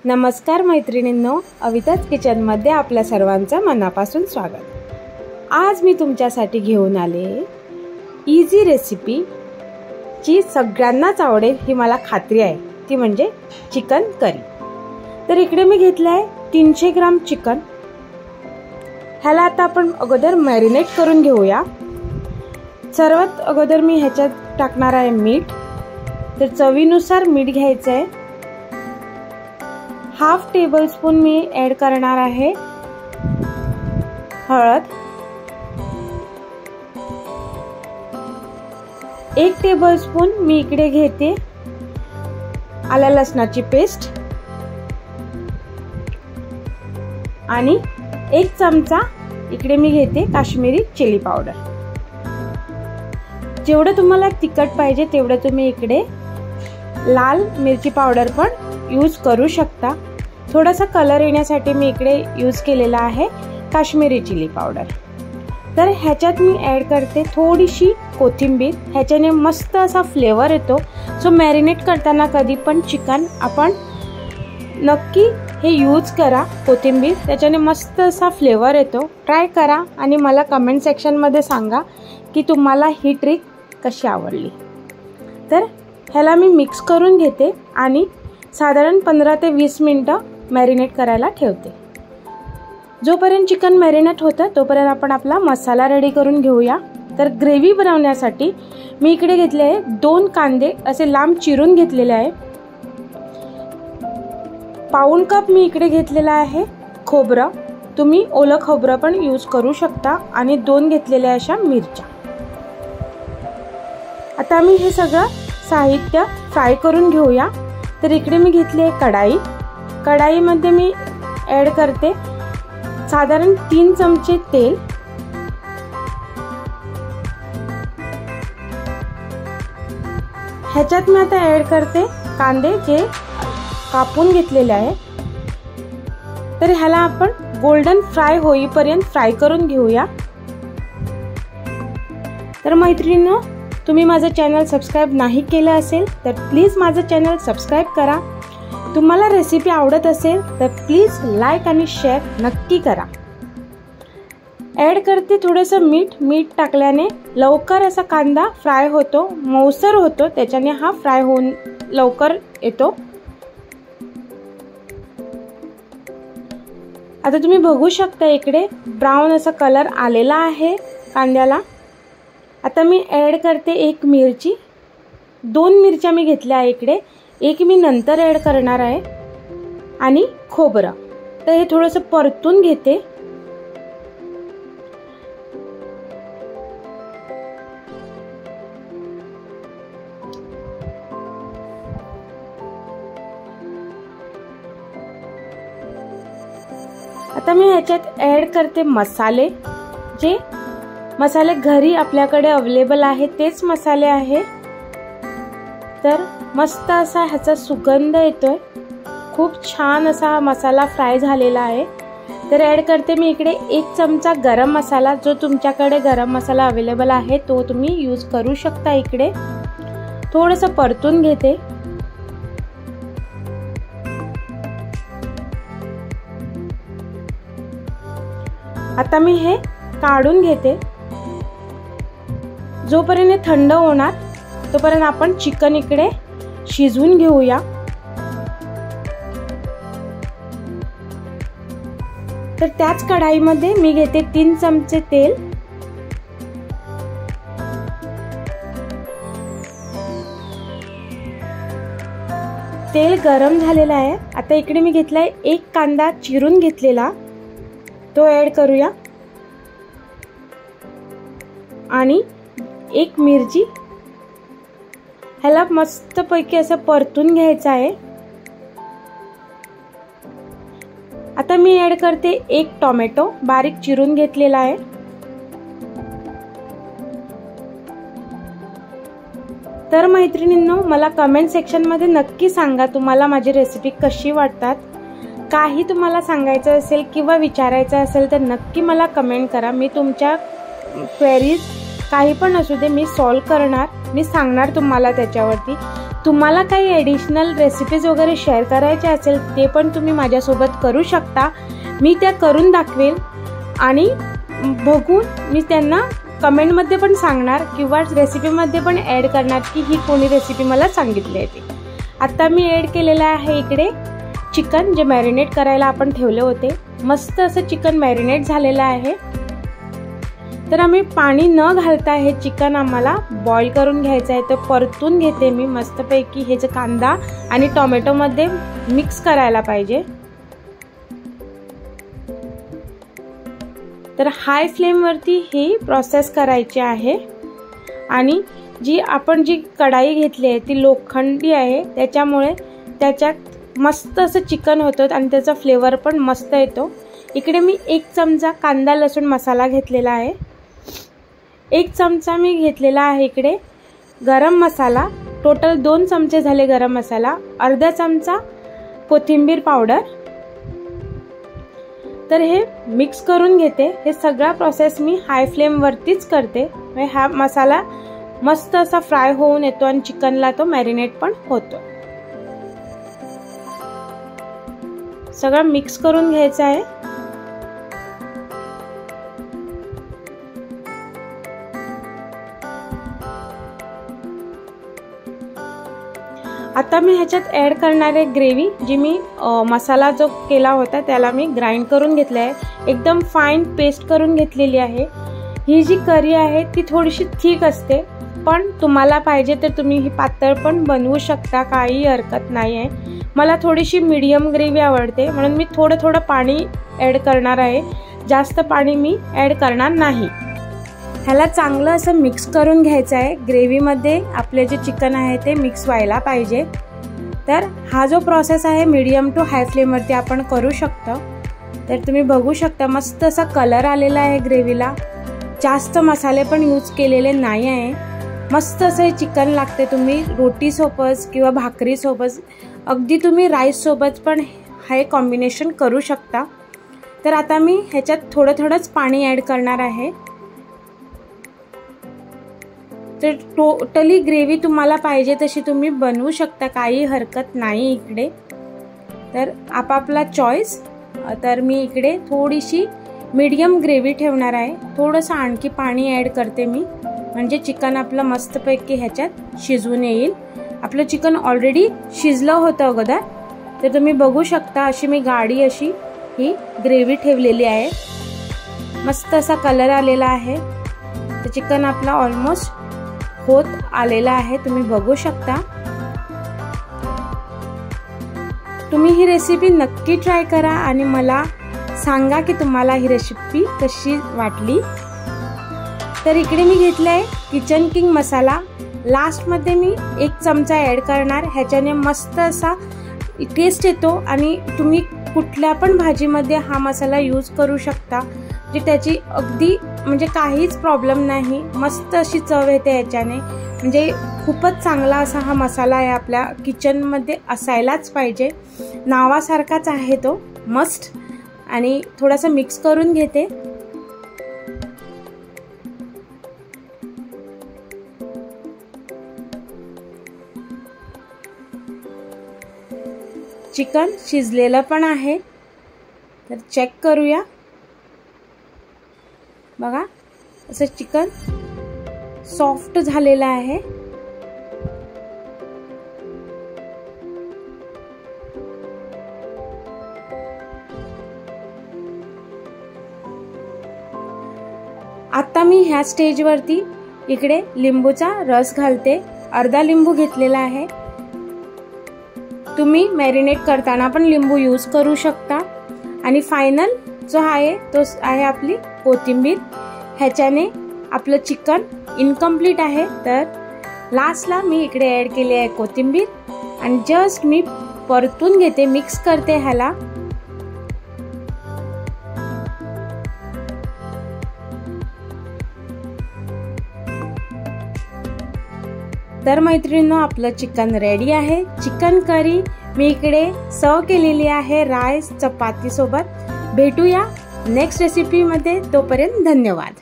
नमस्कार मैत्रिणींनो, अविताच किचनमध्ये आपल्या सर्वांचं मनापासून स्वागत। आज मी तुमच्यासाठी घेऊन आले इझी रेसिपी जी सगळ्यांनाच आवडेल ही मला खात्री आहे, ती म्हणजे चिकन करी। तर इकडे मी घेतलं आहे 300 ग्राम चिकन। ह्याला आता आपण अगोदर मॅरिनेट करून घेऊया। सर्वात अगोदर मी ह्याच्यात टाकणार आहे मीठ। तर चवीनुसार मीठ घ्यायचं आहे। हाफ टेबलस्पून मी ऍड करणार आहे हळद। 1 टेबलस्पून मी इकडे घेते आलं लसणाची पेस्ट आणि 1 चमचा इकडे मी घेते काश्मीरी चिली पावडर। जेवढं तुम्हाला तिखट पाहिजे तेवढं तुम्ही इकडे लाल मिरची पावडर पण यूज करू शकता। थोडासा कलर येण्यासाठी मी इकडे यूज केलेला आहे काश्मीरी चिली पावडर। तर ह्याच्यात मी ऍड करते थोडीशी कोथिंबीर। ह्याच्याने मस्त असा फ्लेवर येतो। सो मॅरिनेट करताना कधी पण चिकन आपण नक्की हे यूज करा कोथिंबीर, त्याच्याने मस्त असा फ्लेवर येतो। ट्राय करा आणि मला कमेंट सेक्शनमध्ये सांगा की तुम्हाला ही ट्रिक कशी आवडली। तर ह्याला मी मिक्स करून घेते आणि साधारण 15 ते 20 मिनिटं मॅरिनेट करायला ठेवते। जोपर्यंत चिकन मॅरिनेट होतं तोपर्यंत आपण आपला मसाला रेडी करून घेऊया। तर ग्रेव्ही बनवण्यासाठी मी इकडे घेतले आहे 2 कांदे असे लांब चिरून घेतलेले आहे। पाऊण कप मी इकडे घेतलेला आहे खोबरं। तुम्ही ओलं खोबरं पण यूज करू शकता आणि 2 घेतलेल्या अशा मिरच्या। आता मी हे सगळं साहित्य फ्राय करून घेऊया। तर इकडे मी घेतली आहे कढाई। कढाईमध्ये मी ऍड करते साधारण 3 चमचे तेल। ह्याच्यात मी आता ऍड करते कांदे जे कापून घेतलेले आहे। तर ह्याला आपण गोल्डन फ्राय होईपर्यंत फ्राय करून घेऊया। तर मैत्रिणींनो, तुम्ही माझं चॅनल सबस्क्राइब नाही केलं असेल तर प्लीज माझं चॅनल सबस्क्राइब करा। तुम्हाला रेसिपी आवडत असेल तर प्लीज लाईक आणि शेअर नक्की करा। ऍड करते थोडंसं मीठ। मीठ टाकल्याने लवकर असा कांदा फ्राय होतो, मऊसर होतो, त्याच्याने हा फ्राय होऊन लवकर येतो। आता तुम्ही बघू शकता इकडे ब्राऊन असा कलर आलेला आहे कांद्याला। आता मी ऍड करते 1 मिरची। 2 मिरच्या मी घेतल्या आहे इकडे, 1 मी नंतर ऍड करणार आहे। आणि खोबरं तर हे थोडंसं परतून घेते। आता मी ह्याच्यात ऍड करते मसाले। जे मसाले घरी आपल्याकडे अवेलेबल आहे तेच मसाले आहे। तर मस्त असा ह्याचा सुगंध येतोय। खूप छान असा मसाला फ्राय झालेला आहे। तर ऍड करते मी इकडे 1 चमचा गरम मसाला। जो तुमच्याकडे गरम मसाला अवेलेबल आहे तो तुम्ही यूज करू शकता। इकडे थोडंसं परतून घेते। आता मी हे काढून घेते। जोपर्यंत थंड होणार तोपर्यंत आपण चिकन इकडे शिजवून घेऊया। तर त्याच कढाईमध्ये मी घेते 3 चमचे तेल। तेल गरम झालेलं आहे। आता इकडे मी घेतलाय 1 कांदा चिरून घेतलेला, तो ऍड करूया आणि 1 मिरची। ह्याला मस्तपैकी असं परतून घ्यायचं आहे। आता मी ऍड करते 1 टोमॅटो बारीक चिरून घेतलेला आहे। तर मैत्रिणींनो, मला कमेंट सेक्शनमध्ये नक्की सांगा तुम्हाला माझी रेसिपी कशी वाटतात। काही तुम्हाला सांगायचं असेल किंवा विचारायचं असेल तर नक्की मला कमेंट करा। मी तुमच्या क्वेरीज काही पण असू दे मी सॉल्व करणार, मी सांगणार तुम्हाला त्याच्यावरती। तुम्हाला काही ॲडिशनल रेसिपीज वगैरे शेअर करायचे असेल ते पण तुम्ही माझ्यासोबत करू शकता. मी त्या करून दाखवेल आणि बघून मी त्यांना कमेंटमध्ये पण सांगणार किंवा रेसिपीमध्ये पण ॲड करणार की ही कोणी रेसिपी मला सांगितली आहे ती. आता मी ॲड केलेलं आहे इकडे चिकन, जे मॅरिनेट करायला आपण ठेवले होते. मस्त असं चिकन मॅरिनेट झालेलं आहे. तर आम्ही पाणी न घालता हे चिकन आम्हाला बॉईल करून घ्यायचं आहे. तर परतून घेते मी मस्तपैकी. हे जे कांदा आणि टोमॅटोमध्ये मिक्स करायला पाहिजे. तर हाय फ्लेमवरती ही प्रोसेस करायची आहे. आणि आपण जी कढाई घेतली आहे ती लोखंडी आहे, त्याच्यामुळे त्याच्यात मस्त असं चिकन होतं आणि त्याचा फ्लेवर पण मस्त येतो. इकडे मी 1 चमचा कांदा लसूण मसाला घेतलेला आहे. 1 चमचा मी घेतलेला आहे इकडे गरम मसाला. टोटल 2 चमचे झाले गरम मसाला. अर्धा चमचा कोथिंबीर पावडर. तर हे मिक्स करून घेते. हे सगळा प्रोसेस मी हाय फ्लेमवरतीच करते. हा मसाला मस्त असा फ्राय होऊन येतो आणि चिकनला तो मॅरिनेट पण होतो. सगळं मिक्स करून घ्यायचं आहे. आता मी ह्याच्यात ॲड करणारे ग्रेव्ही, जी मी मसाला जो केला होता त्याला मी ग्राइंड करून घेतला आहे. एकदम फाईन पेस्ट करून घेतलेली आहे. ही जी करी आहे ती थोडीशी थिक असते, पण तुम्हाला पाहिजे तर तुम्ही ही पातळ पण बनवू शकता, काही हरकत नाही आहे. मला थोडीशी मीडियम ग्रेव्ही आवडते म्हणून मी थोडं पाणी ॲड करणार आहे. जास्त पाणी मी ॲड करणार नाही. ह्याला चांगलं असं मिक्स करून घ्यायचं आहे. ग्रेव्हीमध्ये आपले जे चिकन आहे ते मिक्स व्हायला पाहिजे. तर हा जो प्रोसेस आहे मीडियम टू हाय फ्लेमवरती आपण करू शकतो. तर तुम्ही बघू शकता मस्त असा कलर आलेला आहे ग्रेव्हीला. जास्त मसाले पण यूज केलेले नाही आहे. मस्त असं हे चिकन लागते. तुम्ही रोटीसोबत किंवा भाकरीसोबत, अगदी तुम्ही राईससोबत पण हे कॉम्बिनेशन करू शकता. तर आता मी ह्याच्यात थोडंच पाणी ॲड करणार आहे. तर टोटली ग्रेव्ही तुम्हाला पाहिजे तशी तुम्ही बनवू शकता, काही हरकत नाही इकडे. तर आपापला चॉईस. तर मी इकडे थोडीशी मीडियम ग्रेव्ही ठेवणार आहे. थोडंसं आणखी पाणी ॲड करते मी, म्हणजे चिकन आपलं मस्तपैकी ह्याच्यात शिजवून येईल. आपलं चिकन ऑलरेडी शिजलं होतं अगोदर. तर तुम्ही बघू शकता अशी मी गाढी अशी ही ग्रेव्ही ठेवलेली आहे. मस्त असा कलर आलेला आहे. तर चिकन आपला ऑलमोस्ट होत आलेला आहे, तुम्ही बघू शकता. तुम्ही ही रेसिपी नक्की ट्राय करा आणि मला सांगा की तुम्हाला ही रेसिपी कशी वाटली. तर इकडे मी घेतलाय किचन किंग मसाला. लास्टमध्ये मी 1 चमचा ॲड करणार. ह्याच्याने मस्त असा टेस्ट येतो आणि तुम्ही कुठल्या पण भाजीमध्ये हा मसाला यूज करू शकता. जे त्याची अगदी म्हणजे काहीच प्रॉब्लेम नाही. मस्त अशी चव येते याच्याने. म्हणजे खूपच चांगला असा हा मसाला आहे. आपल्या किचनमध्ये असायलाच पाहिजे. नावासारखाच आहे तो, मस्ट. आणि थोडासा मिक्स करून घेते. चिकन शिजलेलं पण आहे. तर चेक करूया. बघा असं चिकन सॉफ्ट झालेलं आहे. आता मी ह्या स्टेजवरती इकडे लिंबूचा रस घालते. अर्धा लिंबू घेतलेला आहे. तुम्ही मॅरिनेट करताना पण लिंबू यूज करू शकता. आणि फायनल जो आहे तो आहे आपली कोथिंबीर. ह्याच्याने आपलं चिकन इनकम्प्लीट आहे. तर लास्टला मी इकडे ॲड केली आहे कोथिंबीर आणि जस्ट मी परतून घेते, मिक्स करते ह्याला. तर मैत्रिणींनो, आपलं चिकन रेडी आहे. चिकन करी मी इकडे सर्व केलेली आहे राईस चपाती सोबत. भेटूया नेक्स्ट रेसिपीमध्ये. तोपर्यंत धन्यवाद.